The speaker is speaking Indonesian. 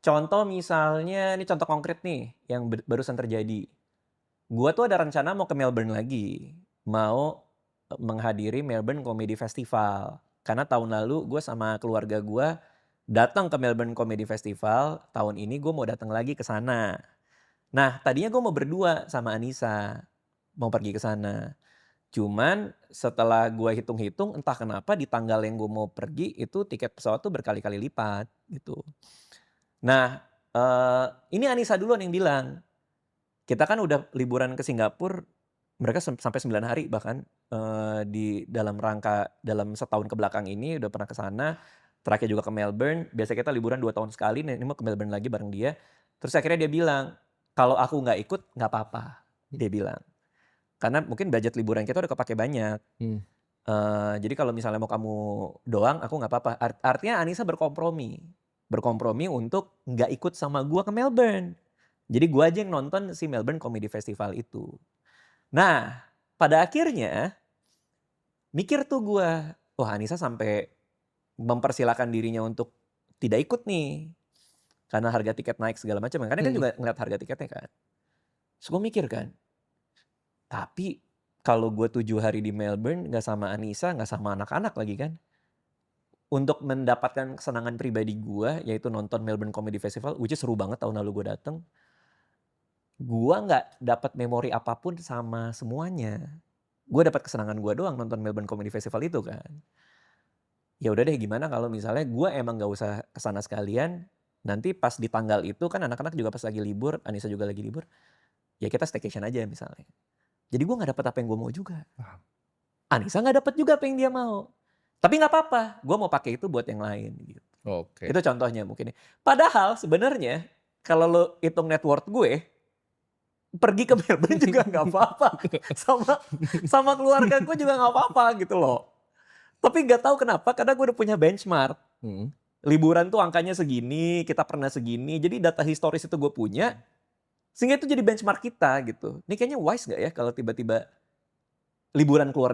Contoh misalnya, ini contoh konkret nih yang barusan terjadi. Gua tuh ada rencana mau ke Melbourne lagi, mau menghadiri Melbourne Comedy Festival. Karena tahun lalu gue sama keluarga gua datang ke Melbourne Comedy Festival, tahun ini gue mau datang lagi ke sana. Nah, tadinya gue mau berdua sama Anissa, mau pergi ke sana. Cuman setelah gua hitung-hitung, entah kenapa di tanggal yang gue mau pergi itu tiket pesawat tuh berkali-kali lipat gitu. Nah, ini Anissa duluan yang bilang, kita kan udah liburan ke Singapura, mereka sampai 9 hari bahkan, di dalam rangka dalam setahun ke belakang ini udah pernah ke sana, terakhir juga ke Melbourne, biasanya kita liburan 2 tahun sekali, nah ini mau ke Melbourne lagi bareng dia. Terus akhirnya dia bilang, "Kalau aku nggak ikut nggak apa-apa," dia bilang. Karena mungkin budget liburan kita udah kepake banyak. Mmm. Jadi kalau misalnya mau kamu doang, aku nggak apa-apa. Artinya Anissa berkompromi. Berkompromi untuk nggak ikut sama gua ke Melbourne. Jadi gua aja yang nonton si Melbourne Comedy Festival itu. Nah, pada akhirnya mikir tuh gua, wah Anissa sampai mempersilahkan dirinya untuk tidak ikut nih. Karena harga tiket naik segala macam. Karena kan Mhm. juga ngeliat harga tiketnya kan. Terus gua mikir kan, tapi kalau gue 7 hari di Melbourne nggak sama Anissa, nggak sama anak-anak lagi kan. Untuk mendapatkan kesenangan pribadi gue, yaitu nonton Melbourne Comedy Festival, which is seru banget tahun lalu gue dateng. Gue nggak dapat memori apapun sama semuanya. Gue dapat kesenangan gue doang nonton Melbourne Comedy Festival itu kan. Ya udah deh, gimana kalau misalnya gue emang nggak usah kesana sekalian, nanti pas di tanggal itu kan anak-anak juga pas lagi libur, Anissa juga lagi libur, ya kita staycation aja misalnya. Jadi gue nggak dapat apa yang gue mau juga. Paham. Anissa nggak dapat juga apa yang dia mau. Tapi nggak apa-apa, gue mau pakai itu buat yang lain gitu. Oke. Itu contohnya mungkin ya. Padahal sebenarnya kalau lo hitung net worth gue, pergi ke Melbourne juga nggak apa-apa. Sama sama keluarga gue juga nggak apa-apa gitu loh. Tapi nggak tahu kenapa, karena gue udah punya benchmark. Mhm. Liburan tuh angkanya segini, kita pernah segini. Jadi data historis itu gue punya, sehingga itu jadi benchmark kita gitu. Ini kayaknya wise nggak ya kalau tiba-tiba liburan keluar